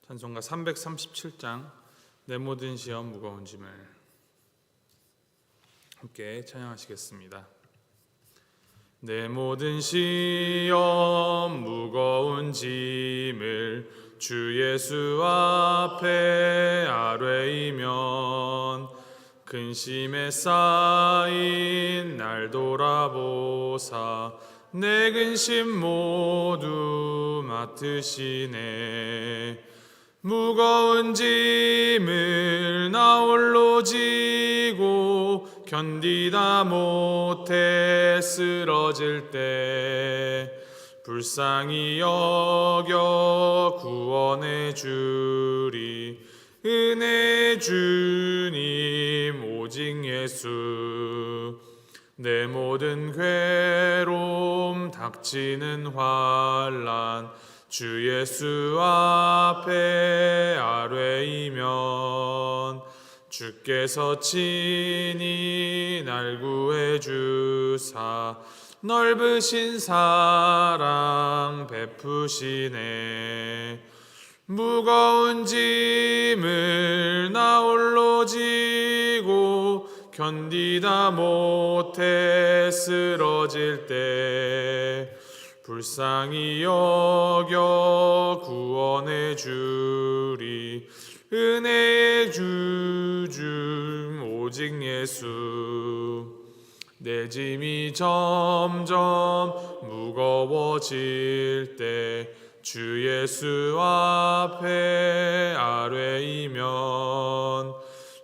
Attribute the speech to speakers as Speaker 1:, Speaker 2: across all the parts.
Speaker 1: 찬송가 337장 내 모든 시험 무거운 짐을 함께 찬양하시겠습니다. 내 모든 시험 무거운 짐을 주 예수 앞에 아뢰이면 근심에 쌓인 날 돌아보사 내 근심 모두 맡으시네. 무거운 짐을 나 홀로 지고 견디다 못해 쓰러질 때 불쌍히 여겨 구원해 주리. 은혜의 주님 오직 예수. 내 모든 괴로움 닥치는 환난 주 예수 앞에 아뢰이면 주께서 친히 날 구해 주사 넓으신 사랑 베푸시네. 무거운 짐을 나 홀로 지고 견디다 못해 쓰러질 때 불쌍히 여겨 구원해 주리. 은혜의 주님 오직 예수. 내 짐이 점점 무거워질 때 주 예수 앞에 아뢰이면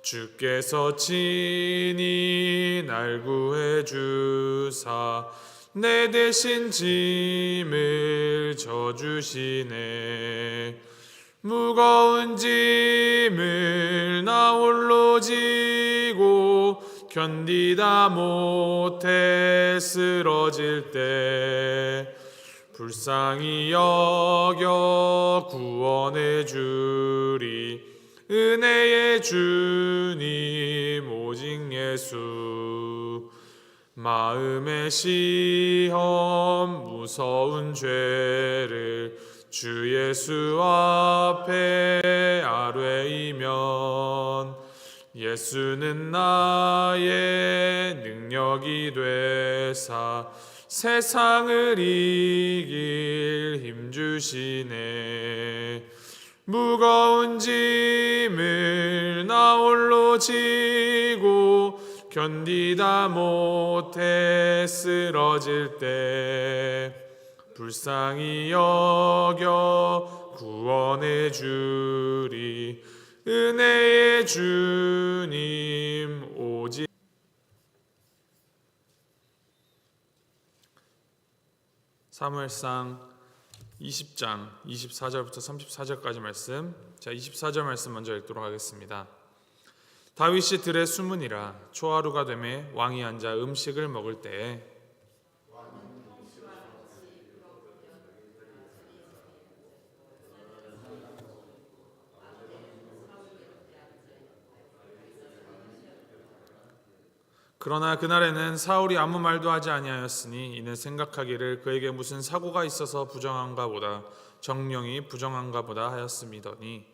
Speaker 1: 주께서 친히 날 구해 주사 내 대신 짐을 져주시네. 무거운 짐을 나 홀로 지고 견디다 못해 쓰러질 때 불쌍히 여겨 구원해 주리. 은혜의 주님 오직 예수. 마음의 시험 무서운 죄를 주 예수 앞에 아뢰이면 예수는 나의 능력이 되사 세상을 이길 힘 주시네. 무거운 짐을 나 홀로 지고 견디다 못해 쓰러질 때 불쌍히 여겨 구원해 주리. 은혜의 주님 오직. 사무엘상 20장 24절부터 34절까지 말씀. 자, 24절 말씀 먼저 읽도록 하겠습니다. 다윗이 들에 숨으니라. 초하루가 되매 왕이 앉아 음식을 먹을 때에 그러나 그날에는 사울이 아무 말도 하지 아니하였으니 이는 생각하기를 그에게 무슨 사고가 있어서 부정한가 보다 정령이 부정한가 보다 하였음이더니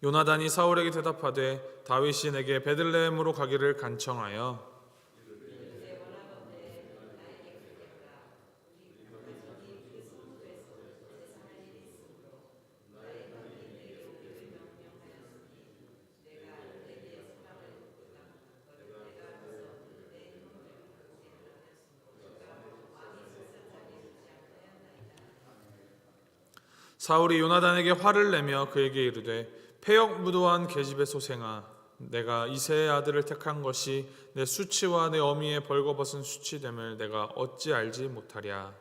Speaker 1: 요나단이 사울에게 대답하되 다윗이 내게 베들레헴으로 가기를 간청하여 사울이 요나단에게 화를 내며 그에게 이르되 패역무도한 계집의 소생아, 내가 이새의 아들을 택한 것이 내 수치와 내 어미의 벌거벗은 수치됨을 내가 어찌 알지 못하랴.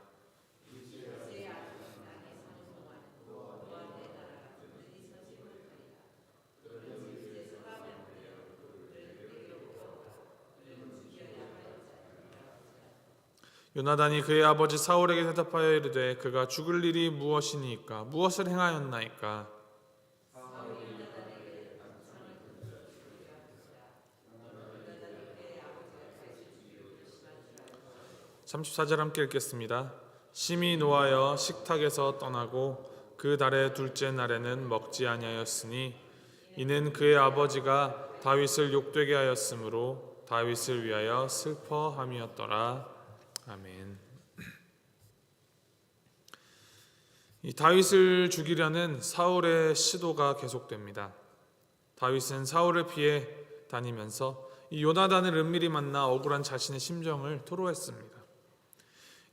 Speaker 1: 요나단이 그의 아버지 사울에게 대답하여 이르되 그가 죽을 일이 무엇이니까 무엇을 행하였나이까. 34절 함께 읽겠습니다. 심히 노하여 식탁에서 떠나고 그 달의 둘째 날에는 먹지 아니하였으니 이는 그의 아버지가 다윗을 욕되게 하였으므로 다윗을 위하여 슬퍼함이었더라. 아멘. 이 다윗을 죽이려는 사울의 시도가 계속됩니다. 다윗은 사울을 피해 다니면서 이 요나단을 은밀히 만나 억울한 자신의 심정을 토로했습니다.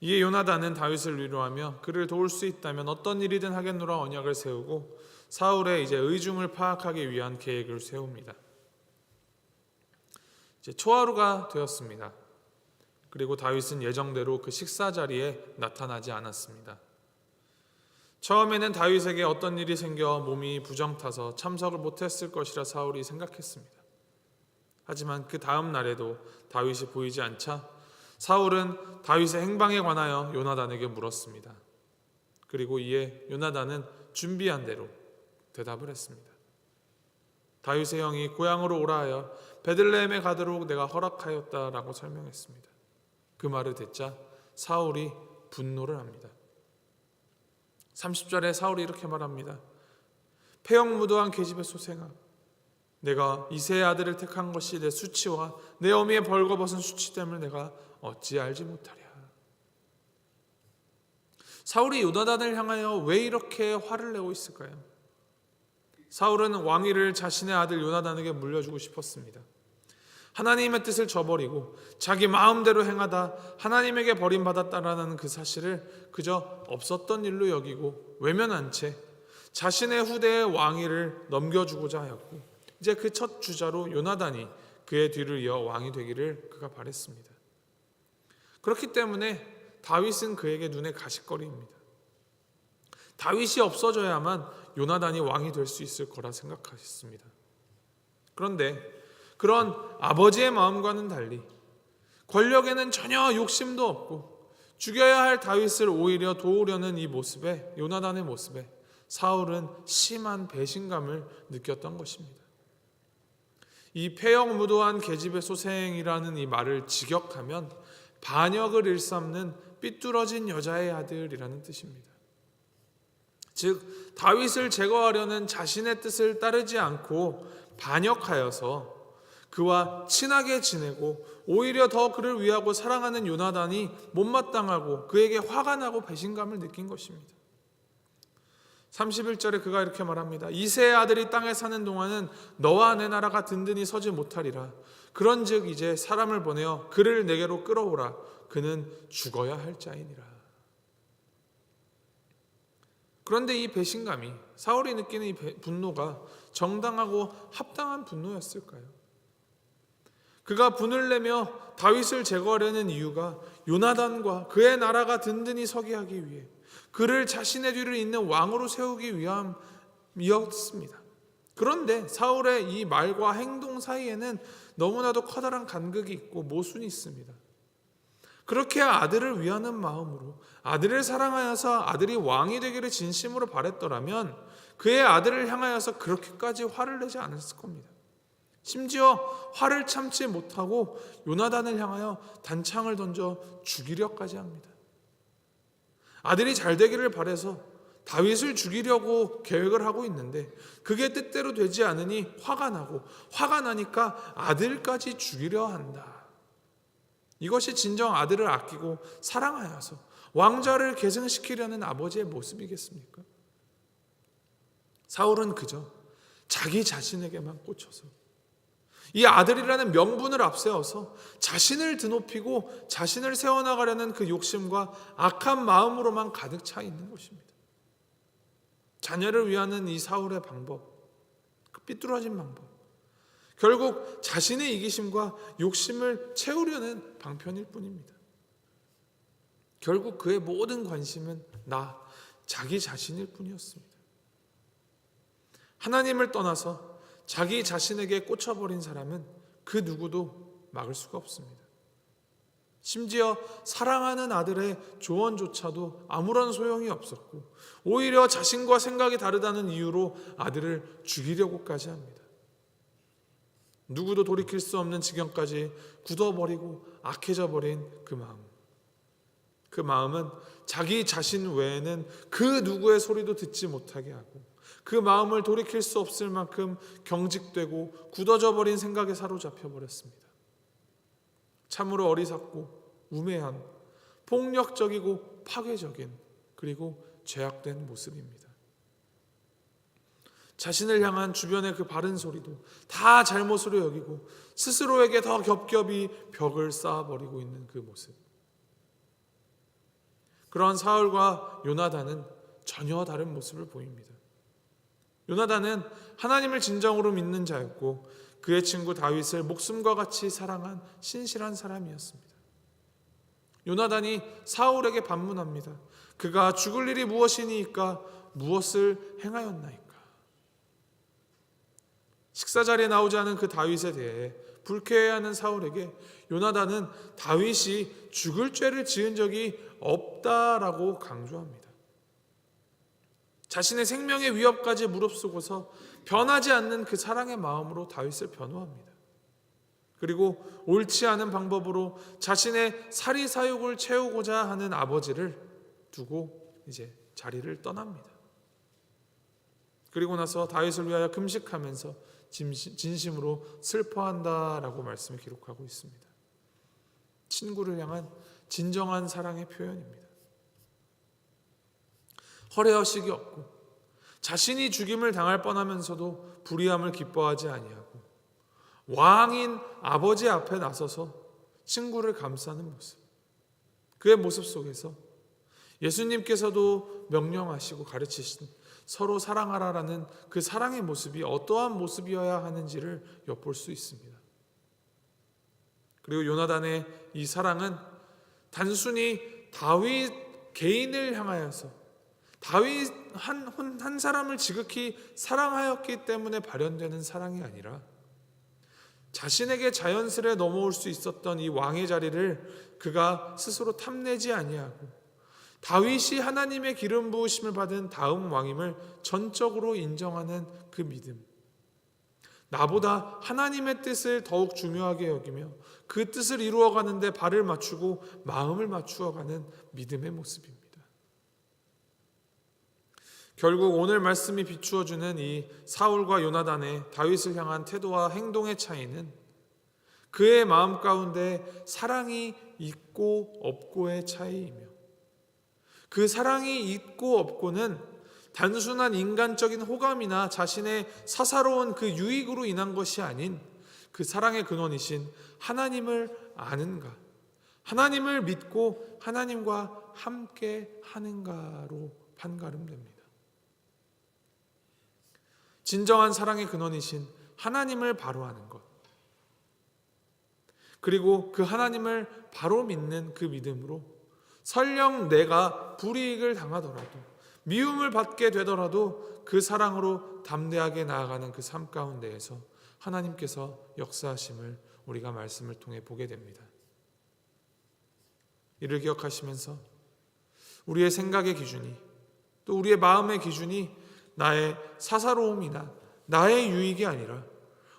Speaker 1: 이에 요나단은 다윗을 위로하며 그를 도울 수 있다면 어떤 일이든 하겠노라 언약을 세우고 사울의 이제 의중을 파악하기 위한 계획을 세웁니다. 이제 초하루가 되었습니다. 그리고 다윗은 예정대로 그 식사 자리에 나타나지 않았습니다. 처음에는 다윗에게 어떤 일이 생겨 몸이 부정타서 참석을 못했을 것이라 사울이 생각했습니다. 하지만 그 다음 날에도 다윗이 보이지 않자 사울은 다윗의 행방에 관하여 요나단에게 물었습니다. 그리고 이에 요나단은 준비한 대로 대답을 했습니다. 다윗의 형이 고향으로 오라 하여 베들레헴에 가도록 내가 허락하였다라고 설명했습니다. 그 말을 듣자 사울이 분노를 합니다. 30절에 사울이 이렇게 말합니다. 폐역무도한 계집의 소생아, 내가 이새의 아들을 택한 것이 내 수치와 내 어미의 벌거벗은 수치됨을 내가 어찌 알지 못하랴. 사울이 요나단을 향하여 왜 이렇게 화를 내고 있을까요? 사울은 왕위를 자신의 아들 요나단에게 물려주고 싶었습니다. 하나님의 뜻을 저버리고 자기 마음대로 행하다 하나님에게 버림받았다라는 그 사실을 그저 없었던 일로 여기고 외면한 채 자신의 후대의 왕위를 넘겨주고자 하였고 이제 그 첫 주자로 요나단이 그의 뒤를 이어 왕이 되기를 그가 바랬습니다. 그렇기 때문에 다윗은 그에게 눈에 가시거리입니다. 다윗이 없어져야만 요나단이 왕이 될 수 있을 거라 생각하셨습니다. 그런데 그런 아버지의 마음과는 달리 권력에는 전혀 욕심도 없고 죽여야 할 다윗을 오히려 도우려는 이 모습에, 요나단의 모습에 사울은 심한 배신감을 느꼈던 것입니다. 이 폐역무도한 계집의 소생이라는 이 말을 직역하면 반역을 일삼는 삐뚤어진 여자의 아들이라는 뜻입니다. 즉 다윗을 제거하려는 자신의 뜻을 따르지 않고 반역하여서 그와 친하게 지내고 오히려 더 그를 위하고 사랑하는 요나단이 못마땅하고 그에게 화가 나고 배신감을 느낀 것입니다. 31절에 그가 이렇게 말합니다. 이새의 아들이 땅에 사는 동안은 너와 내 나라가 든든히 서지 못하리라. 그런즉 이제 사람을 보내어 그를 내게로 끌어오라. 그는 죽어야 할 자이니라. 그런데 이 배신감이, 사울이 느끼는 이 분노가 정당하고 합당한 분노였을까요? 그가 분을 내며 다윗을 제거하려는 이유가 요나단과 그의 나라가 든든히 서게 하기 위해 그를 자신의 뒤를 잇는 왕으로 세우기 위함이었습니다. 그런데 사울의 이 말과 행동 사이에는 너무나도 커다란 간극이 있고 모순이 있습니다. 그렇게 아들을 위하는 마음으로 아들을 사랑하여서 아들이 왕이 되기를 진심으로 바랬더라면 그의 아들을 향하여서 그렇게까지 화를 내지 않았을 겁니다. 심지어 화를 참지 못하고 요나단을 향하여 단창을 던져 죽이려까지 합니다. 아들이 잘 되기를 바라서 다윗을 죽이려고 계획을 하고 있는데 그게 뜻대로 되지 않으니 화가 나고 화가 나니까 아들까지 죽이려 한다. 이것이 진정 아들을 아끼고 사랑하여서 왕좌를 계승시키려는 아버지의 모습이겠습니까? 사울은 그저 자기 자신에게만 꽂혀서 이 아들이라는 명분을 앞세워서 자신을 드높이고 자신을 세워나가려는 그 욕심과 악한 마음으로만 가득 차 있는 것입니다. 자녀를 위하는 이 사울의 방법, 그 삐뚤어진 방법, 결국 자신의 이기심과 욕심을 채우려는 방편일 뿐입니다. 결국 그의 모든 관심은 자기 자신일 뿐이었습니다. 하나님을 떠나서 자기 자신에게 꽂혀버린 사람은 그 누구도 막을 수가 없습니다. 심지어 사랑하는 아들의 조언조차도 아무런 소용이 없었고 오히려 자신과 생각이 다르다는 이유로 아들을 죽이려고까지 합니다. 누구도 돌이킬 수 없는 지경까지 굳어버리고 악해져 버린 그 마음. 그 마음은 자기 자신 외에는 그 누구의 소리도 듣지 못하게 하고 그 마음을 돌이킬 수 없을 만큼 경직되고 굳어져 버린 생각에 사로잡혀 버렸습니다. 참으로 어리석고 우매한, 폭력적이고 파괴적인, 그리고 죄악된 모습입니다. 자신을 향한 주변의 그 바른 소리도 다 잘못으로 여기고 스스로에게 더 겹겹이 벽을 쌓아버리고 있는 그 모습. 그러한 사울과 요나단은 전혀 다른 모습을 보입니다. 요나단은 하나님을 진정으로 믿는 자였고 그의 친구 다윗을 목숨과 같이 사랑한 신실한 사람이었습니다. 요나단이 사울에게 반문합니다. 그가 죽을 일이 무엇이니까 무엇을 행하였나이까? 식사 자리에 나오지 않은 그 다윗에 대해 불쾌해하는 사울에게 요나단은 다윗이 죽을 죄를 지은 적이 없다라고 강조합니다. 자신의 생명의 위협까지 무릅쓰고서 변하지 않는 그 사랑의 마음으로 다윗을 변호합니다. 그리고 옳지 않은 방법으로 자신의 사리사욕을 채우고자 하는 아버지를 두고 이제 자리를 떠납니다. 그리고 나서 다윗을 위하여 금식하면서 진심으로 슬퍼한다라고 말씀을 기록하고 있습니다. 친구를 향한 진정한 사랑의 표현입니다. 허례허식이 없고 자신이 죽임을 당할 뻔하면서도 불의함을 기뻐하지 아니하고 왕인 아버지 앞에 나서서 친구를 감싸는 모습, 그의 모습 속에서 예수님께서도 명령하시고 가르치신 서로 사랑하라라는 그 사랑의 모습이 어떠한 모습이어야 하는지를 엿볼 수 있습니다. 그리고 요나단의 이 사랑은 단순히 다윗 개인을 향하여서 다윗 한 사람을 지극히 사랑하였기 때문에 발현되는 사랑이 아니라 자신에게 자연스레 넘어올 수 있었던 이 왕의 자리를 그가 스스로 탐내지 아니하고 다윗이 하나님의 기름 부으심을 받은 다음 왕임을 전적으로 인정하는 그 믿음, 나보다 하나님의 뜻을 더욱 중요하게 여기며 그 뜻을 이루어가는 데 발을 맞추고 마음을 맞추어가는 믿음의 모습입니다. 결국 오늘 말씀이 비추어주는 이 사울과 요나단의 다윗을 향한 태도와 행동의 차이는 그의 마음 가운데 사랑이 있고 없고의 차이이며, 그 사랑이 있고 없고는 단순한 인간적인 호감이나 자신의 사사로운 그 유익으로 인한 것이 아닌 그 사랑의 근원이신 하나님을 아는가, 하나님을 믿고 하나님과 함께 하는가로 판가름됩니다. 진정한 사랑의 근원이신 하나님을 바로 아는 것, 그리고 그 하나님을 바로 믿는 그 믿음으로 설령 내가 불이익을 당하더라도 미움을 받게 되더라도 그 사랑으로 담대하게 나아가는 그 삶 가운데에서 하나님께서 역사하심을 우리가 말씀을 통해 보게 됩니다. 이를 기억하시면서 우리의 생각의 기준이, 또 우리의 마음의 기준이 나의 사사로움이나 나의 유익이 아니라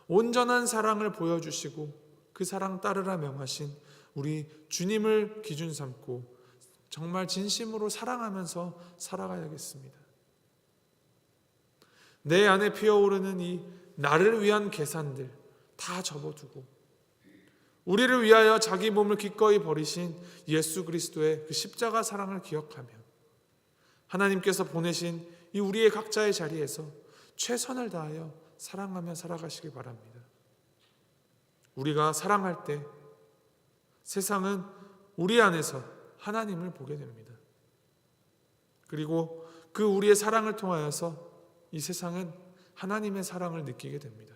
Speaker 1: 온전한 사랑을 보여주시고 그 사랑 따르라 명하신 우리 주님을 기준 삼고 정말 진심으로 사랑하면서 살아가야겠습니다. 내 안에 피어오르는 이 나를 위한 계산들 다 접어두고 우리를 위하여 자기 몸을 기꺼이 버리신 예수 그리스도의 그 십자가 사랑을 기억하며 하나님께서 보내신 이 우리의 각자의 자리에서 최선을 다하여 사랑하며 살아가시길 바랍니다. 우리가 사랑할 때 세상은 우리 안에서 하나님을 보게 됩니다. 그리고 그 우리의 사랑을 통하여서 이 세상은 하나님의 사랑을 느끼게 됩니다.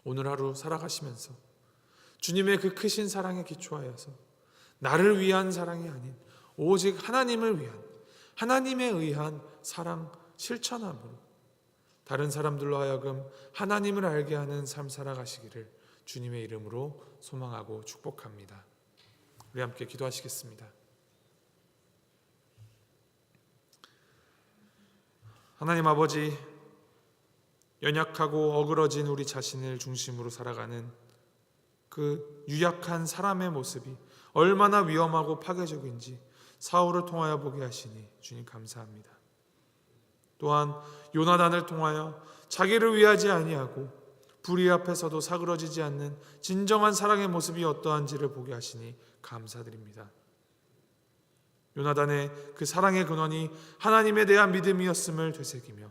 Speaker 1: 오늘 하루 살아가시면서 주님의 그 크신 사랑에 기초하여서 나를 위한 사랑이 아닌 오직 하나님을 위한, 하나님에 의한 사랑 실천함으로 다른 사람들로 하여금 하나님을 알게 하는 삶 살아가시기를 주님의 이름으로 소망하고 축복합니다. 우리 함께 기도하시겠습니다. 하나님 아버지, 연약하고 어그러진 우리 자신을 중심으로 살아가는 그 유약한 사람의 모습이 얼마나 위험하고 파괴적인지 사울을 통하여 보게 하시니 주님 감사합니다. 또한 요나단을 통하여 자기를 위하지 아니하고 불의 앞에서도 사그러지지 않는 진정한 사랑의 모습이 어떠한지를 보게 하시니 감사드립니다. 요나단의 그 사랑의 근원이 하나님에 대한 믿음이었음을 되새기며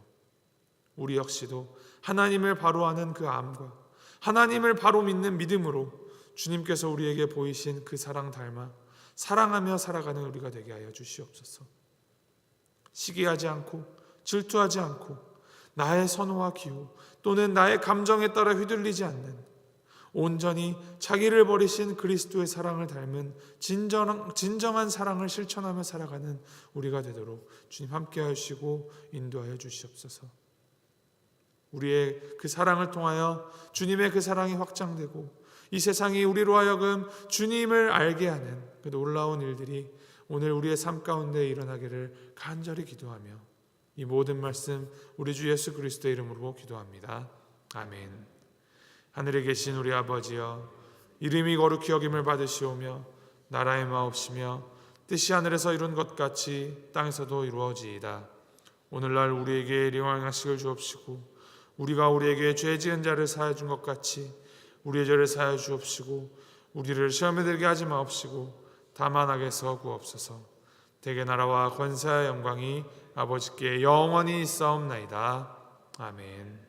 Speaker 1: 우리 역시도 하나님을 바로 아는 그 암과 하나님을 바로 믿는 믿음으로 주님께서 우리에게 보이신 그 사랑 닮아 사랑하며 살아가는 우리가 되게 하여 주시옵소서. 시기하지 않고 질투하지 않고 나의 선호와 기호 또는 나의 감정에 따라 휘둘리지 않는 온전히 자기를 버리신 그리스도의 사랑을 닮은 진정한 사랑을 실천하며 살아가는 우리가 되도록 주님 함께하여 주시고 인도하여 주시옵소서. 우리의 그 사랑을 통하여 주님의 그 사랑이 확장되고 이 세상이 우리로 하여금 주님을 알게 하는 그 놀라운 일들이 오늘 우리의 삶 가운데 일어나기를 간절히 기도하며 이 모든 말씀 우리 주 예수 그리스도의 이름으로 기도합니다. 아멘. 하늘에 계신 우리 아버지여, 이름이 거룩히 여김을 받으시오며 나라의 마옵시며 뜻이 하늘에서 이룬 것 같이 땅에서도 이루어지이다. 오늘날 우리에게 일용할 양식을 주옵시고 우리가 우리에게 죄 지은 자를 사하여 준 것 같이 우리의 죄를 사하여 주옵시고 우리를 시험에 들게 하지 마옵시고 다만 악에서 구하옵소서. 대개 나라와 권세와 영광이 아버지께 영원히 있사옵나이다. 아멘.